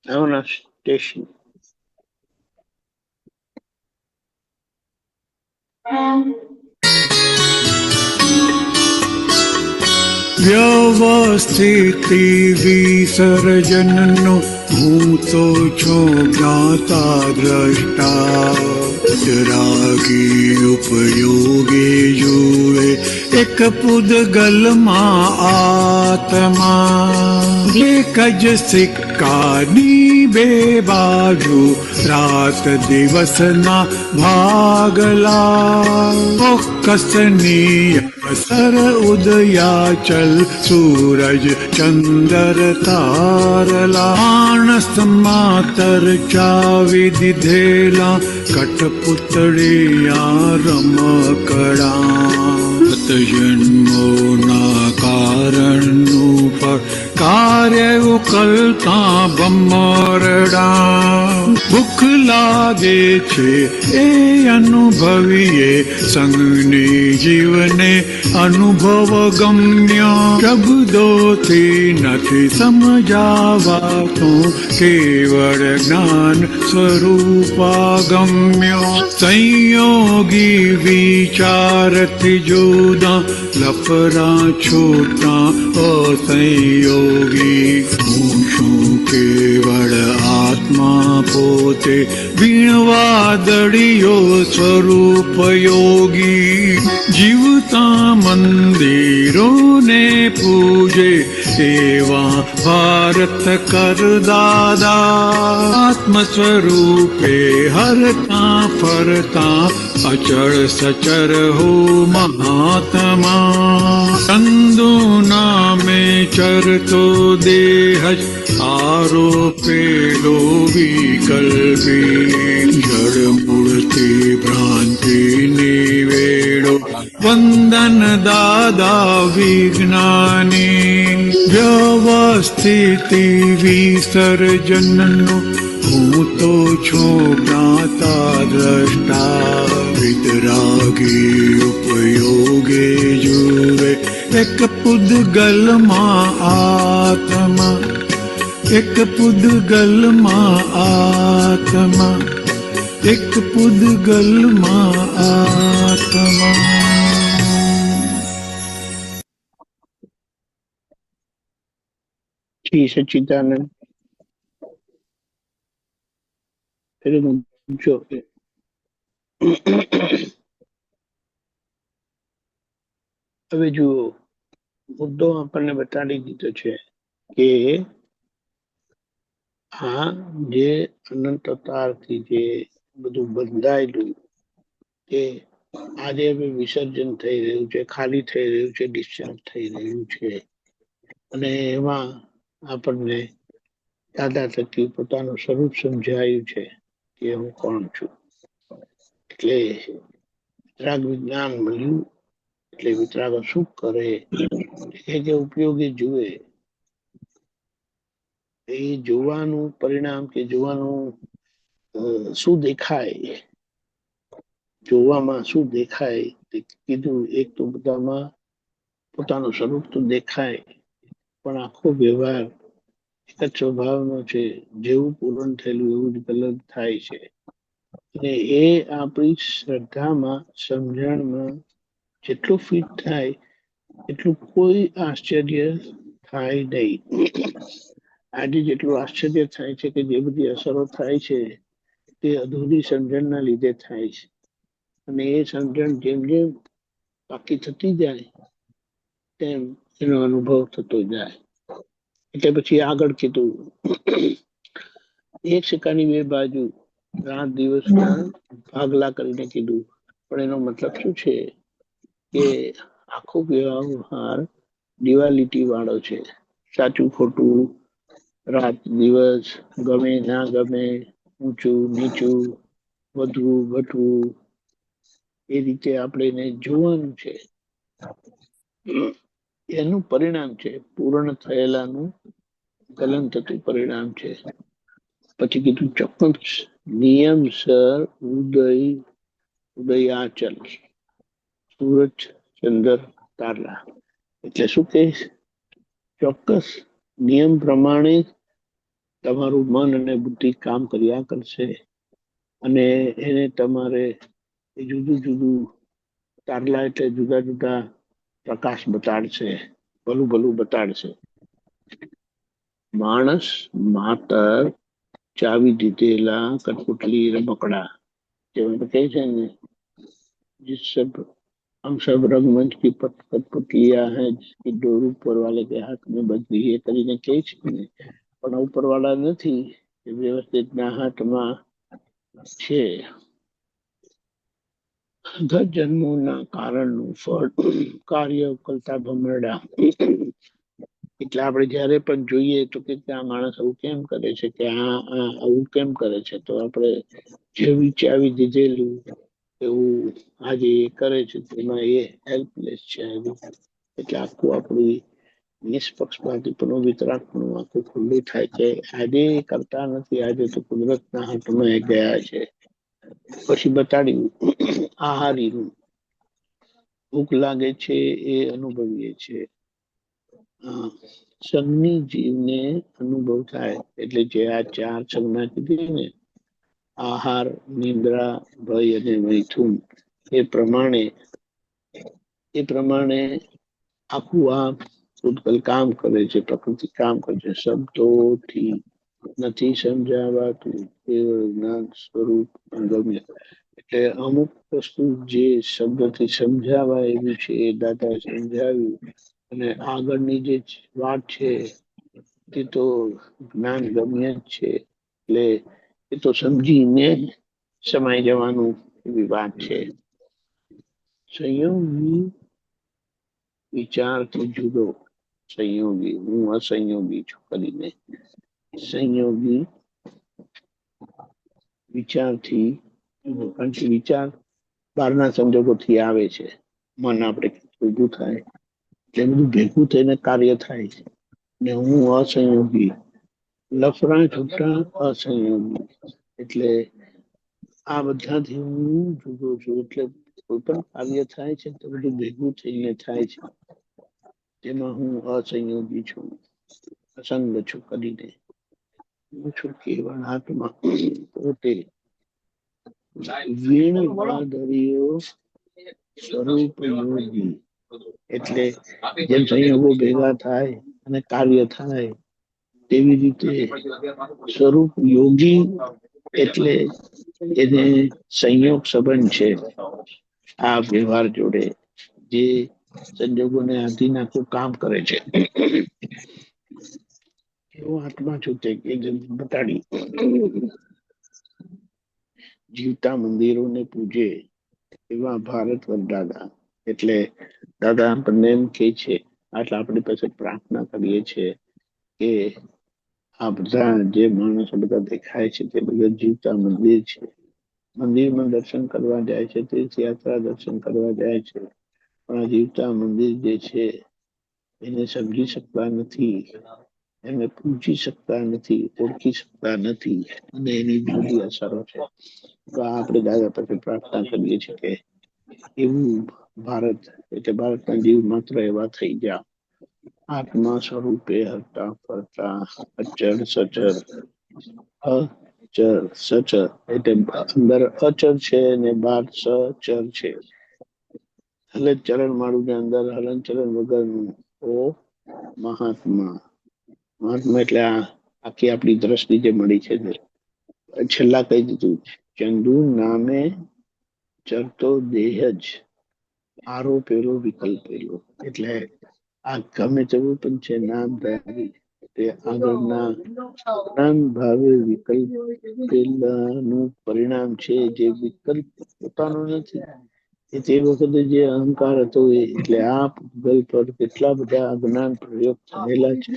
આવના station વ્યવસ્થિતિ વિસર્જનનો હું તો છું જ્ઞાતા દ્રષ્ટા. રાગી ઉપયોગી જુએ એક પૂદગલમાં આત્મા. એક જ સિક્કાની બે બાજુ રાત દિવસના ભાગલા. ચોક્કસની અસર ઉદયાચલ સૂરજ ચંદર તારલા. માણસમાં તરચાવી દીધેલા કઠપુતળિયા રમકડા. જન્મોના કારણનું પણ કાર્ય ઉકલતા બમરડા. ભૂખ લાગે છે એ અનુભવીએ સંગની જીવને અનુભવ ગમ્ય. શબ્દોથી નથી સમજાવાતું કેવળ જ્ઞાન સ્વરૂપાગમ્ય. સંયોગી વિચારથી જુદા લફરા છૂટા અસંયોગી. હું શું કેવળ આત્મા પોતે વીણવાદળિયો સ્વરૂપ યોગી. જીવતા મંદિરોને પૂજે એવા ભારત કર દાદા. આત્મ સ્વરૂપે હરતા ફરતા અચળ સચર હો મહાત્મા. ચંદુ નામે ચરતો દેહ આરોપેલો વિકલ્પી. જળ મૂળથી ભ્રાંતિ નિવેડો વંદન દાદા વિજ્ઞાની. વ્યવસ્થિતિ વિસર્જનનો હું તો છું જ્ઞાતા દ્રષ્ટા. વિતરાગી ઉપયોગે જુએ એક પૂદગલમાં આત્મા. એક પૂદગલમાં આત્મા. એક પૂદગલમાં આત્મા. શ્રી સચ્ચિદાનંદ. જો હવે જુઓ, મુદ્દો આપણને બતાડી દીધો છે કે આ જે અનંતતાથી જે બધું બંધાયેલું તે આજે હવે વિસર્જન થઈ રહ્યું છે, ખાલી થઈ રહ્યું છે, ડિસ્ચાર્જ થઈ રહ્યું છે. અને એમાં આપણને દાદા થકી પોતાનું સ્વરૂપ સમજાયું છે કે હું કોણ છું. એટલે વિતરાગ વિજ્ઞાન મળ્યું. એટલે વિતરાગો શું કરે કે ઉપયોગી જુએ. એ જોવાનું પરિણામ કે જોવાનું શું દેખાય, જોવામાં શું દેખાય તે કીધું. એક તો બધામાં પોતાનું સ્વરૂપ તો દેખાય, પણ આખો વ્યવહાર એક જ સ્વભાવનો છે. જેવું પૂરણ થયેલું એવું જ ગલત થાય છે. અને એ આપણી શ્રદ્ધામાં સમજણમાં જેટલું ફિટ થાય એટલું કોઈ આશ્ચર્ય થાય નહીં. આજે જેટલું આશ્ચર્ય થાય છે કે જે બધી અસરો થાય છે તે અધૂરી સમજણના લીધે થાય છે. અને એ સમજણ જેમ જેમ પાકી થતી જાય તેમ એનો અનુભવ થતો જાય. એટલે પછી આગળ કીધું એક સિક્કાની બે બાજુ, રાત દિવસના ભાગલા કરીને કીધું. પણ એનો મતલબ શું છે કે આખો વ્યવહાર ડ્યુઆલિટી વાળો છે. સાચું ખોટું, રાત દિવસ, ગમે ના ગમે, ઊંચું નીચું, વધવું ઘટવું, એ રીતે આપણે એને જોવાનું છે. એનું પરિણામ છે પૂર્ણ થયેલાનું ગલન થતું પરિણામ છે. પછી કીધું ચોક્કસ નિયમસર ઉદયાચલ સૂરજ ચંદ્ર તારલા. એટલે શું કે ચોક્કસ નિયમ પ્રમાણે તમારું મન અને બુદ્ધિ કામ કર્યા કરશે અને એને તમારે જુદું જુદું તારલા એટલે જુદા જુદા પ્રકાશ બતાડશે, ભલું ભલું બતાડશે. માણસ માતર ચાવી દીધેલા કઠપુતલી રમકડા, જેમાં કહે છે ને, जिस सब हम सब रंगमंच की कठपुतलियां हैं जिसकी डोर ऊपर वाले के हाथ में बज गई है કરીને કહે છે ને, પણ ઉપરવાળા નથી, એ વ્યવસ્થિતના હાથમાં છે. જન્મોના કારણનું ફળ કાર્ય કરતા ભમરડા. એટલે આપણે જયારે પણ જોઈએ તો કે આ માણસ આવું કેમ કરે છે, કે આ આવું કેમ કરે છે, તો આપણે જે વિચારી દીધેલું એવું આજે એ કરે છે તેમાં એ હેલ્પલેસ છે. એટલે આખું આપણી નિષ્પક્ષપાતીપણું વિતરાગપણું આખું ખુલ્લું થાય છે. આજે એ કરતા નથી, આજે તો કુદરતના હાથમાં એ ગયા છે. પછી બતાડ્યું આહારીનું, ભૂખ લાગે છે એ અનુભવીએ છે. સંઘની જીવને અનુભવ થાય એટલે જે આ ચાર સંજ્ઞા કીધી ને, આહાર, નિદ્રા, ભય અને મૈથુન, એ પ્રમાણે આખું આ ભૂતગલ કામ કરે છે, પ્રકૃતિ કામ કરે છે. શબ્દોથી નથી સમજાવાતું, કેવળ જ્ઞાન સ્વરૂપ ગમ્ય. એટલે અમુક વસ્તુ જે શબ્દથી સમજાવાય એવી છે એ દાદા સમજાવ્યું, અને આગળની જે વાત છે તે તો જ્ઞાન ગમ્ય જ છે. એટલે એ તો સમજીને સમાઈ જવાનું એવી વાત છે. સંયોગી વિચારથી જુદો, સંયોગી હું અસંયોગી છું કરીને, સંયોગી વિચારથી જુદો. કારણ કે વિચાર બહારના સંજોગોથી આવે છે, મન આપણે ભેગું થાય એટલે બધું ભેગું થઈને કાર્ય થાય છે. ને હું અસંયોગી, લફરા છૂટા અસંયોગી, એટલે આ બધાથી હું જુદો છું. એટલે કોઈ પણ કાર્ય થાય છે તો બધું ભેગું થઈને થાય છે, તેમાં હું અસંયોગી છું, અસંગ છું કરીને. હું છું કેવળ આત્મા, પોતે વીણ વાદળીઓ સ્વરૂપ યોગી. એટલે જેમ સંયોગો ભેગા થાય અને કાર્ય થાય તેવી રીતે સ્વરૂપ યોગી એટલે એને સંયોગ સંબંધ છે આ વ્યવહાર જોડે, જે સંજોગોને આધીન આખું કામ કરે છે. એવો આત્મા છું તે બતાડી. જીવતા મંદિરોને પૂજે એવા ભારત દાદા. એટલે દાદા આપણને એમ કે છે, આટલા આપણી પાસે પ્રાર્થના કરીએ છીએ કે આ બધા જે માણસો બધા દેખાય છે તે બધા જીવતા મંદિર છે. મંદિરમાં દર્શન કરવા જાય છે, તીર્થયાત્રા દર્શન કરવા જાય છે, પણ આ જીવતા મંદિર જે છે એને સમજી શકતા નથી, એને પૂછી શકતા નથી, ઓળખી શકતા નથી, અને એની જુદી અસરો છે. તો આપણે દાદા પાસે પ્રાર્થના કરીએ છીએ કે એવું ભારત એટલે ભારતના જીવ માત્ર એવા થઈ ગયા, આત્મા સ્વરૂપે હરતા ફરતા અચળ સચર. અચળ સચર એટલે અંદર અચળ છે ને બહાર સચર છે. હલન ચલણ વાળું ને અંદર હલન ચલણ વગરનું ઓ મહાત્મા. મહાત્મા એટલે આ આખી આપણી દ્રષ્ટિ જે મળી છે, છેલ્લા કહી દીધું, ચંદુ નામે ચરતો દેહ જ આરોપેલો વિકલ્પેલો. એટલે આ ગમે તેવું પણ છે નામ ધારી, તે આગળના નામ ભાવે વિકલ્પેલાનું પરિણામ છે, જે વિકલ્પ પોતાનો નથી. એ તે વખતે જે અહંકાર હતો એટલે આ ભૂગલ પર કેટલા બધા અજ્ઞાન પ્રયોગ થયેલા છે,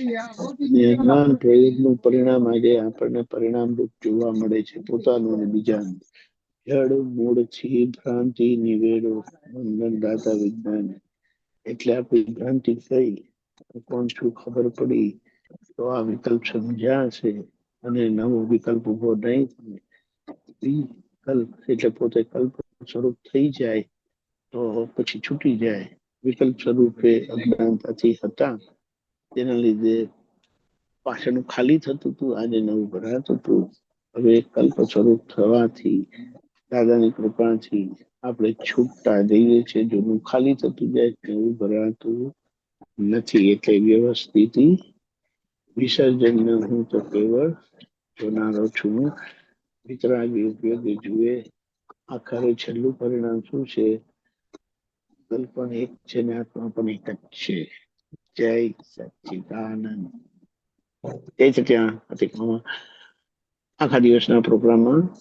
અને અજ્ઞાન પ્રયોગનું પરિણામ આજે આપણને પરિણામ રૂપ જોવા મળે છે, પોતાનું અને બીજાનું. જડ મૂળથી ભ્રાંતિ નિવેડો બંધન દાતા વિજ્ઞાન. એટલે આપણી ભ્રાંતિ થઈ, કોણ શું ખબર પડી, તો આ વિકલ્પ સમજ્યા છે, અને નવો વિકલ્પ ઉભો નહીં થાય. વિકલ્પ એટલે પોતે કલ્પ સ્વરૂપ થઈ જાય તો પછી છૂટી જાય. વિકલ્પ સ્વરૂપે અજ્ઞાનતાથી હતા, તેના લીધે પાછળનું ખાલી થતું હતું, આજે નવું ભરાતું હતું. હવે કલ્પ સ્વરૂપ થવાથી દાદાની કૃપાથી આપણે છૂટતા જઈએ છીએ. જૂનું ખાલી થતું જાય, નવું ભરાતું નથી. એટલે વ્યવસ્થિત વિસર્જન હું તો કેવળ જોનારો છું. વિતરાગી ઉપયોગી જુએ. આખરે છેલ્લું પરિણામ શું છે? કલ્પન એક છે ને આત્મા પણ એક જ છે. જય સચ્ચિદાનંદ. એ છે ત્યાં આખા દિવસના પ્રોગ્રામમાં